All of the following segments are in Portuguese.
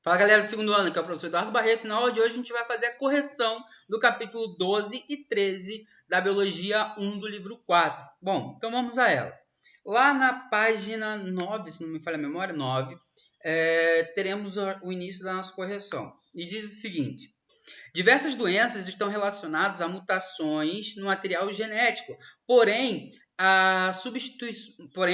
Fala galera do segundo ano, aqui é o professor Eduardo Barreto e na aula de hoje a gente vai fazer a correção do capítulo 12 e 13 da Biologia 1 do livro 4. Bom, então vamos a ela. Lá na página 9, se não me falha a memória, 9, teremos o início da nossa correção. E diz o seguinte: diversas doenças estão relacionadas a mutações no material genético, porém,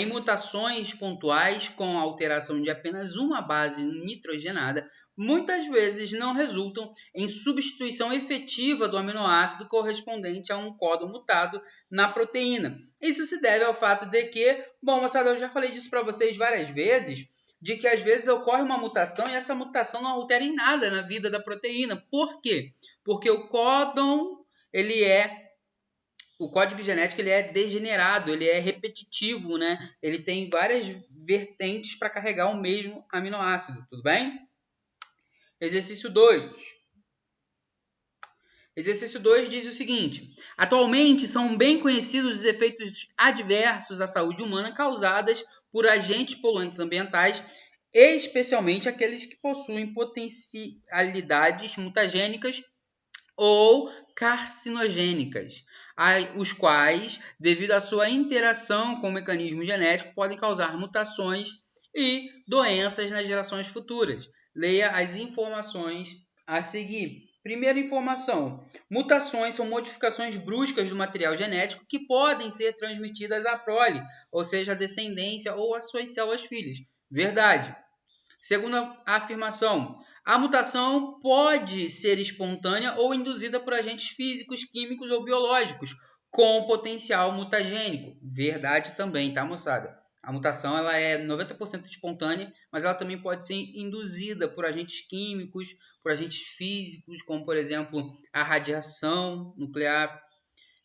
mutações pontuais com alteração de apenas uma base nitrogenada muitas vezes não resultam em substituição efetiva do aminoácido correspondente a um códon mutado na proteína. Isso se deve ao fato de que, bom, moçada, eu já falei disso para vocês várias vezes, de que às vezes ocorre uma mutação e essa mutação não altera em nada na vida da proteína. Por quê? Porque o códon, o código genético ele é degenerado, ele é repetitivo, né? Ele tem várias vertentes para carregar o mesmo aminoácido, tudo bem? Exercício 2. Exercício 2 diz o seguinte: atualmente são bem conhecidos os efeitos adversos à saúde humana causados por agentes poluentes ambientais, especialmente aqueles que possuem potencialidades mutagênicas ou carcinogênicas, os quais, devido à sua interação com o mecanismo genético, podem causar mutações e doenças nas gerações futuras. Leia as informações a seguir. Primeira informação: mutações são modificações bruscas do material genético que podem ser transmitidas à prole, ou seja, à descendência ou às suas células filhas. Verdade. Segunda afirmação: a mutação pode ser espontânea ou induzida por agentes físicos, químicos ou biológicos com potencial mutagênico. Verdade também, tá, moçada? A mutação ela é 90% espontânea, mas ela também pode ser induzida por agentes químicos, por agentes físicos, como, por exemplo, a radiação nuclear.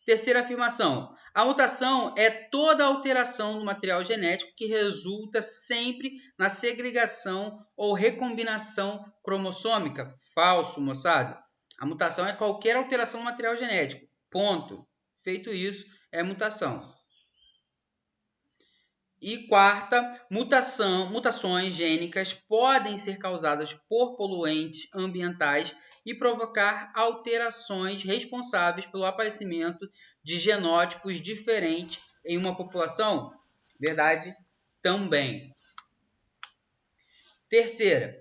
Terceira afirmação: a mutação é toda alteração do material genético que resulta sempre na segregação ou recombinação cromossômica. Falso, moçada. A mutação é qualquer alteração do material genético. Ponto. Feito isso, é mutação. E quarta, mutações gênicas podem ser causadas por poluentes ambientais e provocar alterações responsáveis pelo aparecimento de genótipos diferentes em uma população. Verdade também. Terceira,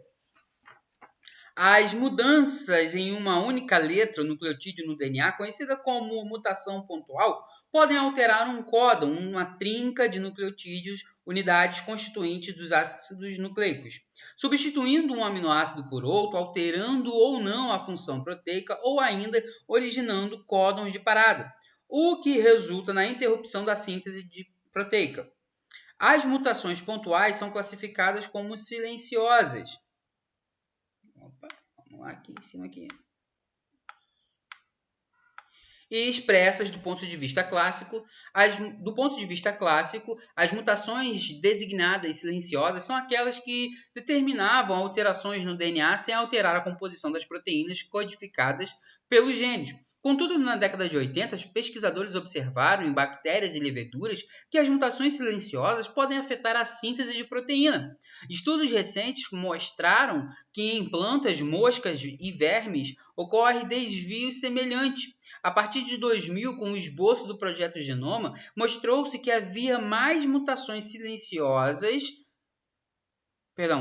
as mudanças em uma única letra, nucleotídeo no DNA, conhecida como mutação pontual, podem alterar um códon, uma trinca de nucleotídeos, unidades constituintes dos ácidos nucleicos, substituindo um aminoácido por outro, alterando ou não a função proteica ou ainda originando códons de parada, o que resulta na interrupção da síntese de proteica. As mutações pontuais são classificadas como silenciosas. Vamos lá, aqui em cima aqui. E expressas do ponto de vista clássico. Do ponto de vista clássico, as mutações designadas silenciosas são aquelas que determinavam alterações no DNA sem alterar a composição das proteínas codificadas pelos genes. Contudo, na década de 80, os pesquisadores observaram em bactérias e leveduras que as mutações silenciosas podem afetar a síntese de proteína. Estudos recentes mostraram que em plantas, moscas e vermes ocorre desvio semelhante. A partir de 2000, com o esboço do projeto Genoma, mostrou-se que havia mais mutações silenciosas.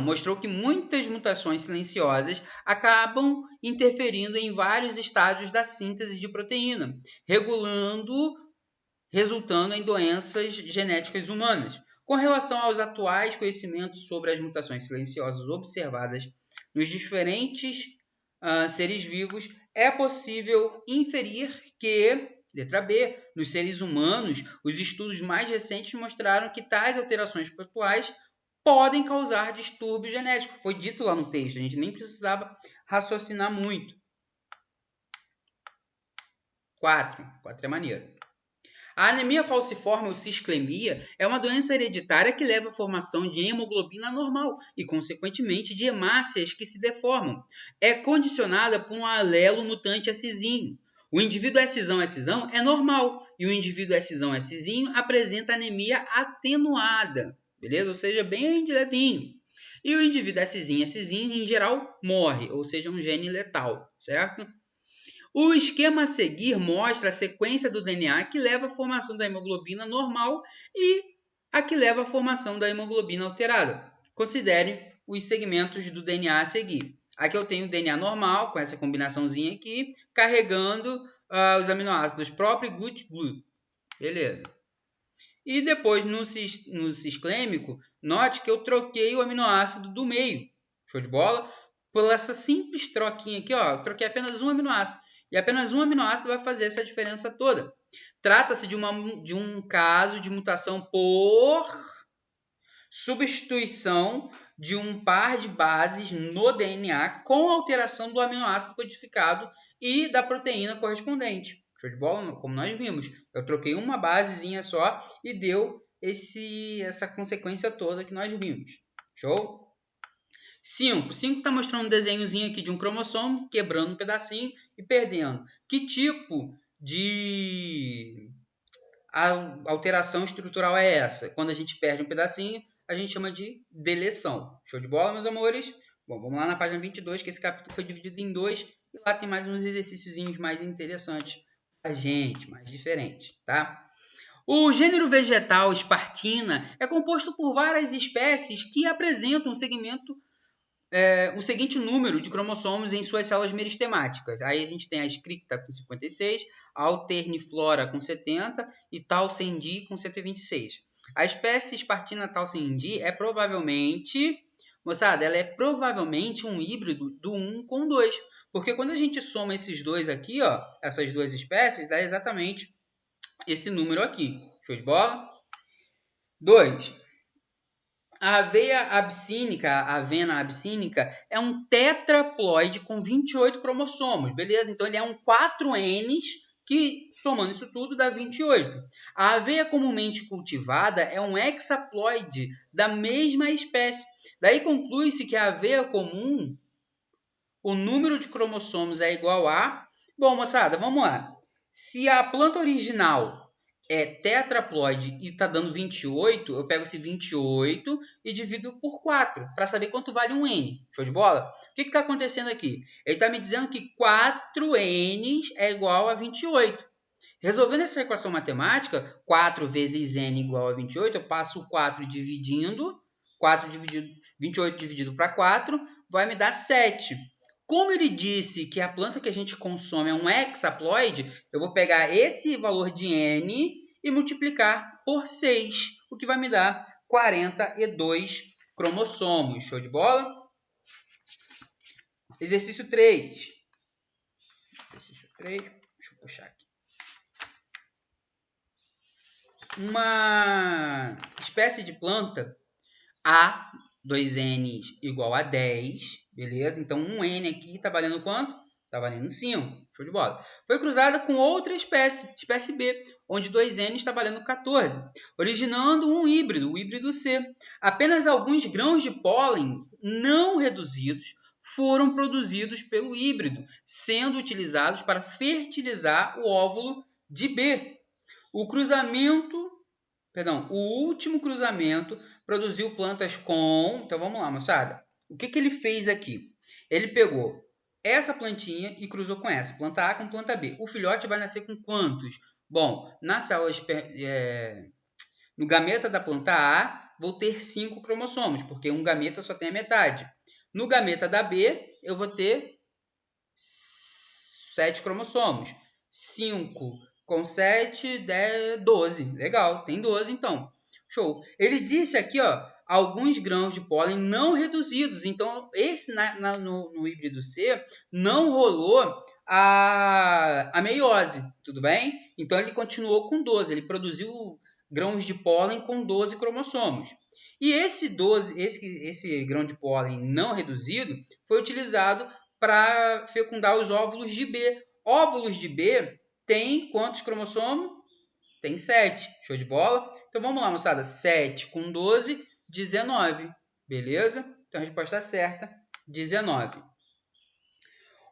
Mostrou que muitas mutações silenciosas acabam interferindo em vários estágios da síntese de proteína, resultando em doenças genéticas humanas. Com relação aos atuais conhecimentos sobre as mutações silenciosas observadas nos diferentes seres vivos, é possível inferir que, letra B, nos seres humanos, os estudos mais recentes mostraram que tais alterações pontuais podem causar distúrbio genético. Foi dito lá no texto, a gente nem precisava raciocinar muito. 4 é maneiro. A anemia falciforme ou cisclemia é uma doença hereditária que leva à formação de hemoglobina normal e, consequentemente, de hemácias que se deformam. É condicionada por um alelo mutante S-zinho. O indivíduo S-zão é normal e o indivíduo S-zão apresenta anemia atenuada. Beleza? Ou seja, bem de levinho. E o indivíduo Szinho, em geral, morre, ou seja, um gene letal, certo? O esquema a seguir mostra a sequência do DNA que leva à formação da hemoglobina normal e a que leva à formação da hemoglobina alterada. Considere os segmentos do DNA a seguir. Aqui eu tenho o DNA normal, com essa combinaçãozinha aqui, carregando os aminoácidos próprio e GUT, GLU. Beleza. E depois, no cisclêmico, note que eu troquei o aminoácido do meio. Show de bola? Por essa simples troquinha aqui, ó, eu troquei apenas um aminoácido. E apenas um aminoácido vai fazer essa diferença toda. Trata-se de um caso de mutação por substituição de um par de bases no DNA com alteração do aminoácido codificado e da proteína correspondente. Show de bola? Como nós vimos, eu troquei uma basezinha só e deu essa consequência toda que nós vimos. Show? 5 está mostrando um desenhozinho aqui de um cromossomo, quebrando um pedacinho e perdendo. Que tipo de alteração estrutural é essa? Quando a gente perde um pedacinho, a gente chama de deleção. Show de bola, meus amores? Bom, vamos lá na página 22, que esse capítulo foi dividido em 2. E lá tem mais uns exercíciozinhos mais interessantes pra gente, mais diferentes, tá? O gênero vegetal Spartina é composto por várias espécies que apresentam o seguinte número de cromossomos em suas células meristemáticas. Aí a gente tem a Scripta com 56, a Alterniflora com 70 e Townsendii com 126. A espécie Spartina Townsendii é provavelmente, moçada, ela é provavelmente um híbrido do 1 com 2. Porque quando a gente soma esses dois aqui, ó, essas duas espécies, dá exatamente esse número aqui. Show de bola? 2. A avena absínica é um tetraploide com 28 cromossomos, beleza? Então ele é um 4Ns que, somando isso tudo, dá 28. A aveia comumente cultivada é um hexaploide da mesma espécie. Daí conclui-se que a aveia comum, o número de cromossomos é igual a... Bom, moçada, vamos lá. Se a planta original é tetraploide e está dando 28, eu pego esse 28 e divido por 4, para saber quanto vale um N. Show de bola? O que está acontecendo aqui? Ele está me dizendo que 4N é igual a 28. Resolvendo essa equação matemática, 4 vezes N igual a 28, eu passo o 4 dividindo, 28 dividido para 4, vai me dar 7. Como ele disse que a planta que a gente consome é um hexaploide, eu vou pegar esse valor de N e multiplicar por 6, o que vai me dar 42 cromossomos. Show de bola? Exercício 3. Exercício 3. Deixa eu puxar aqui. Uma espécie de planta A, 2N igual a 10, beleza? Então, um N aqui está valendo quanto? Está valendo 5, show de bola. Foi cruzada com outra espécie B, onde 2N está valendo 14, originando um híbrido, o híbrido C. Apenas alguns grãos de pólen não reduzidos foram produzidos pelo híbrido, sendo utilizados para fertilizar o óvulo de B. O último cruzamento produziu plantas com... Então, vamos lá, moçada. O que ele fez aqui? Ele pegou essa plantinha e cruzou com essa. Planta A com planta B. O filhote vai nascer com quantos? Bom, no gameta da planta A, vou ter 5 cromossomos, porque um gameta só tem a metade. No gameta da B, eu vou ter 7 cromossomos. 5 com 7, 10, 12. Legal, tem 12 então. Show. Ele disse aqui, ó, alguns grãos de pólen não reduzidos. Então, esse no híbrido C não rolou a meiose, tudo bem? Então, ele continuou com 12. Ele produziu grãos de pólen com 12 cromossomos. E esse grão de pólen não reduzido foi utilizado para fecundar os óvulos de B. Óvulos de B tem quantos cromossomos? Tem 7. Show de bola? Então vamos lá, moçada. 7 com 12, 19. Beleza? Então a resposta certa, 19.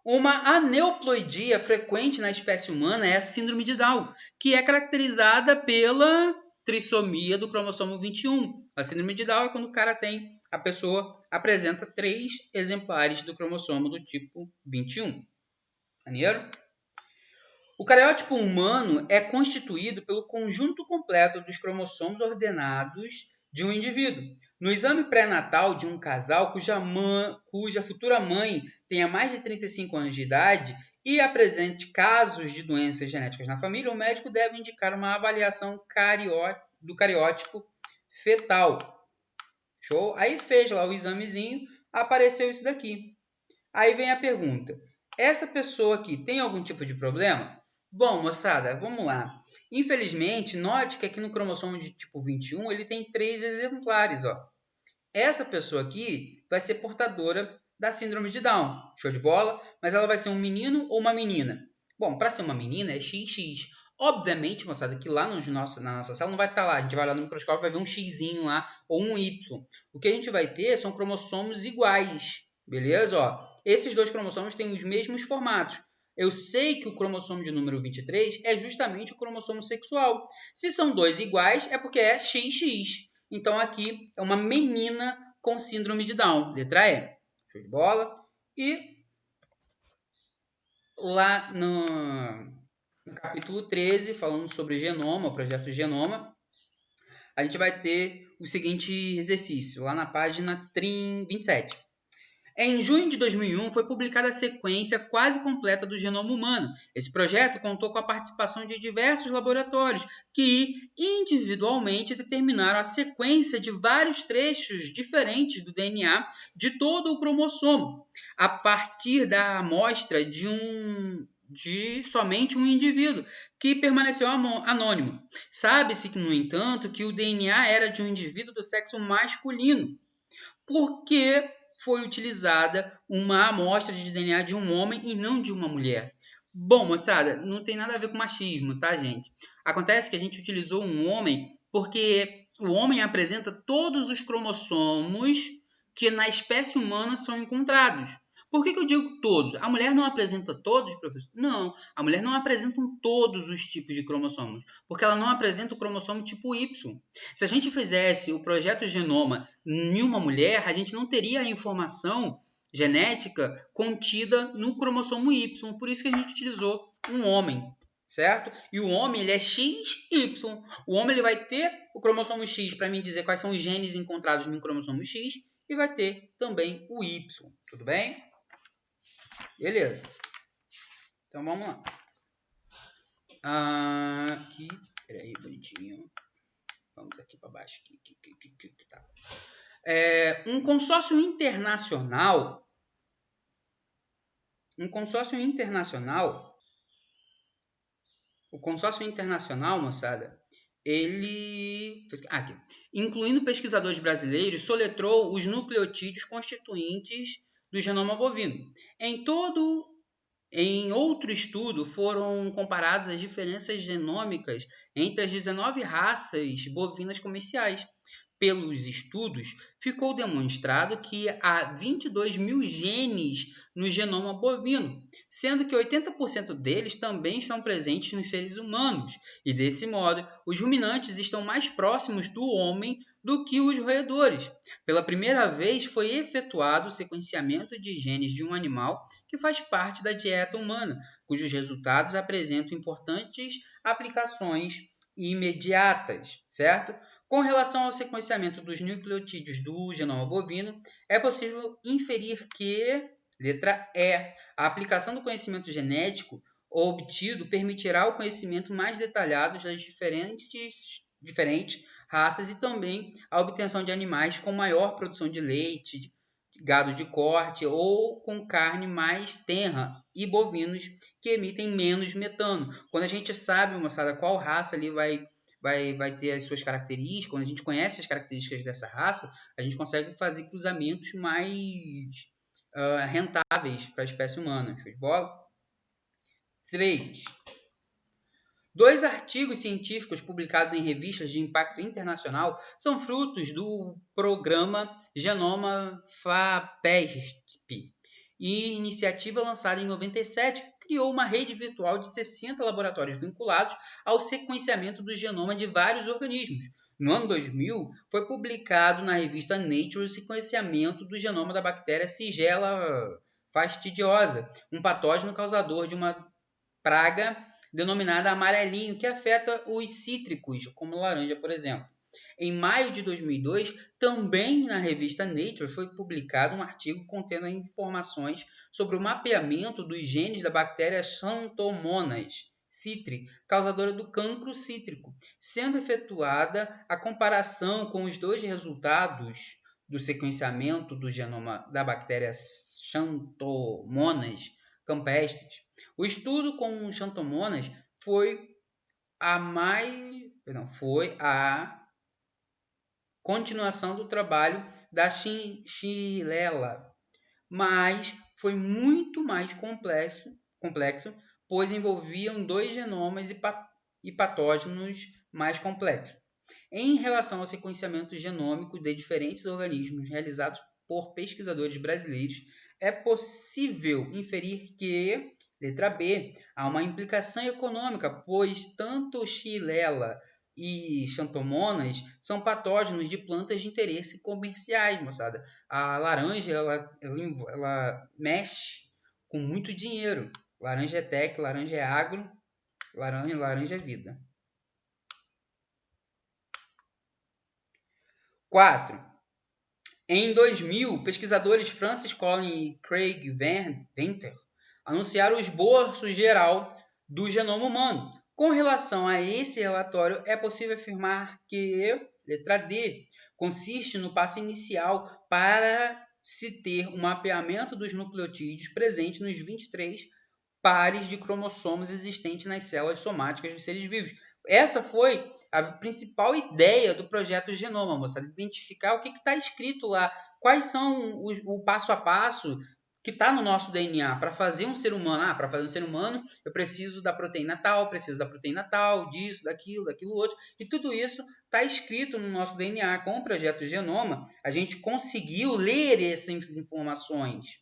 Uma aneuploidia frequente na espécie humana é a síndrome de Down, que é caracterizada pela trissomia do cromossomo 21. A síndrome de Down é quando o cara tem a pessoa apresenta 3 exemplares do cromossomo do tipo 21. Maneiro? O cariótipo humano é constituído pelo conjunto completo dos cromossomos ordenados de um indivíduo. No exame pré-natal de um casal cuja futura mãe tenha mais de 35 anos de idade e apresente casos de doenças genéticas na família, o médico deve indicar uma avaliação do cariótipo fetal. Show? Aí fez lá o examezinho, apareceu isso daqui. Aí vem a pergunta: essa pessoa aqui tem algum tipo de problema? Bom, moçada, vamos lá. Infelizmente, note que aqui no cromossomo de tipo 21, ele tem 3 exemplares, ó. Essa pessoa aqui vai ser portadora da síndrome de Down. Show de bola? Mas ela vai ser um menino ou uma menina? Bom, para ser uma menina é XX. Obviamente, moçada, que lá na nossa célula não vai estar lá. A gente vai lá no microscópio e vai ver um Xzinho lá ou um Y. O que a gente vai ter são cromossomos iguais. Beleza? Ó, esses 2 cromossomos têm os mesmos formatos. Eu sei que o cromossomo de número 23 é justamente o cromossomo sexual. Se são 2 iguais, é porque é XX. Então, aqui é uma menina com síndrome de Down. Letra E. Show de bola. E lá no capítulo 13, falando sobre genoma, o projeto Genoma, a gente vai ter o seguinte exercício, lá na página 27. Em junho de 2001, foi publicada a sequência quase completa do genoma humano. Esse projeto contou com a participação de diversos laboratórios que, individualmente, determinaram a sequência de vários trechos diferentes do DNA de todo o cromossomo, a partir da amostra de somente um indivíduo, que permaneceu anônimo. Sabe-se, no entanto, que o DNA era de um indivíduo do sexo masculino, porque foi utilizada uma amostra de DNA de um homem e não de uma mulher. Bom, moçada, não tem nada a ver com machismo, tá, gente? Acontece que a gente utilizou um homem porque o homem apresenta todos os cromossomos que na espécie humana são encontrados. Por que eu digo todos? A mulher não apresenta todos, professor? Não, a mulher não apresenta todos os tipos de cromossomos, porque ela não apresenta o cromossomo tipo Y. Se a gente fizesse o projeto Genoma em uma mulher, a gente não teria a informação genética contida no cromossomo Y. Por isso que a gente utilizou um homem, certo? E o homem ele é XY. O homem ele vai ter o cromossomo X para me dizer quais são os genes encontrados no cromossomo X e vai ter também o Y. Tudo bem? Beleza. Então vamos lá. Aqui, peraí, bonitinho. Vamos aqui para baixo. Aqui, tá. Um consórcio internacional, moçada, ele, aqui, incluindo pesquisadores brasileiros, soletrou os nucleotídeos constituintes do genoma bovino. Em outro estudo, foram comparadas as diferenças genômicas entre as 19 raças bovinas comerciais. Pelos estudos, ficou demonstrado que há 22 mil genes no genoma bovino, sendo que 80% deles também estão presentes nos seres humanos, e desse modo, os ruminantes estão mais próximos do homem do que os roedores. Pela primeira vez foi efetuado o sequenciamento de genes de um animal que faz parte da dieta humana, cujos resultados apresentam importantes aplicações imediatas, certo? Com relação ao sequenciamento dos nucleotídeos do genoma bovino, é possível inferir que, letra E, a aplicação do conhecimento genético obtido permitirá o conhecimento mais detalhado das diferentes raças e também a obtenção de animais com maior produção de leite, gado de corte ou com carne mais tenra e bovinos que emitem menos metano. Quando a gente sabe, moçada, qual raça ali vai ter as suas características, quando a gente conhece as características dessa raça, a gente consegue fazer cruzamentos mais rentáveis para a espécie humana. Show de bola? 3. 2 artigos científicos publicados em revistas de impacto internacional são frutos do programa Genoma FAPESP, e iniciativa lançada em 97, que criou uma rede virtual de 60 laboratórios vinculados ao sequenciamento do genoma de vários organismos. no ano 2000, foi publicado na revista Nature o sequenciamento do genoma da bactéria Shigella fastidiosa, um patógeno causador de uma praga denominada amarelinho, que afeta os cítricos, como laranja, por exemplo. Em maio de 2002, também na revista Nature, foi publicado um artigo contendo informações sobre o mapeamento dos genes da bactéria Xanthomonas citri, causadora do cancro cítrico, sendo efetuada a comparação com os dois resultados do sequenciamento do genoma da bactéria Xanthomonas campestris. O estudo com Xanthomonas foi a continuação do trabalho da Shigella, mas foi muito mais complexo, pois envolviam dois genomas e patógenos mais complexos. Em relação ao sequenciamento genômico de diferentes organismos realizados por pesquisadores brasileiros, é possível inferir que, letra B, há uma implicação econômica, pois tanto Shigella e Xanthomonas são patógenos de plantas de interesse comerciais, moçada. A laranja, ela mexe com muito dinheiro. Laranja é tech, laranja é agro, laranja é vida. 4. Em 2000, pesquisadores Francis Collins e Craig Venter anunciaram o esboço geral do genoma humano. Com relação a esse relatório, é possível afirmar que, letra D, consiste no passo inicial para se ter um mapeamento dos nucleotídeos presentes nos 23 pares de cromossomos existentes nas células somáticas dos seres vivos. Essa foi a principal ideia do projeto Genoma, moçada. Identificar o que está escrito lá, quais são o passo a passo que está no nosso DNA para fazer um ser humano. Para fazer um ser humano, eu preciso da proteína tal, disso, daquilo outro. E tudo isso está escrito no nosso DNA. Com o projeto Genoma, a gente conseguiu ler essas informações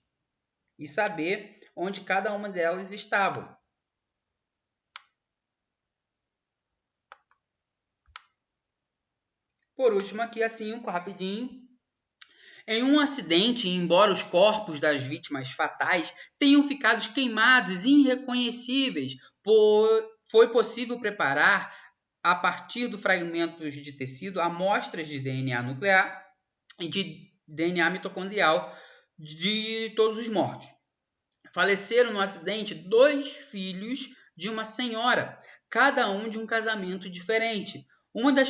e saber onde cada uma delas estava. Por último, aqui assim, rapidinho. Em um acidente, embora os corpos das vítimas fatais tenham ficado queimados e irreconhecíveis, foi possível preparar, a partir de fragmentos de tecido, amostras de DNA nuclear e de DNA mitocondrial de todos os mortos. Faleceram no acidente 2 filhos de uma senhora, cada um de um casamento diferente. Uma das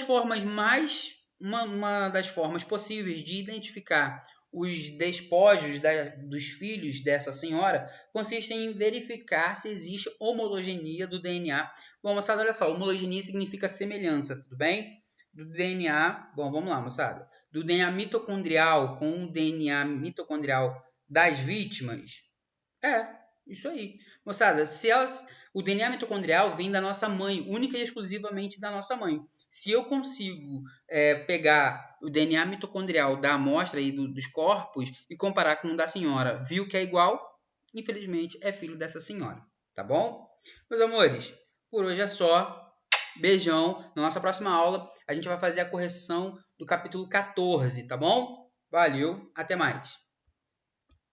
formas possíveis de identificar os despojos dos filhos dessa senhora consiste em verificar se existe homologia do DNA. Bom, moçada, olha só, homologia significa semelhança, tudo bem? Do DNA, bom, vamos lá, moçada. Do DNA mitocondrial com o DNA mitocondrial das vítimas. Isso aí. Moçada, o DNA mitocondrial vem da nossa mãe, única e exclusivamente da nossa mãe. Se eu consigo pegar o DNA mitocondrial da amostra aí dos corpos e comparar com o da senhora, viu que é igual, infelizmente é filho dessa senhora, tá bom? Meus amores, por hoje é só. Beijão. Na nossa próxima aula, a gente vai fazer a correção do capítulo 14, tá bom? Valeu, até mais.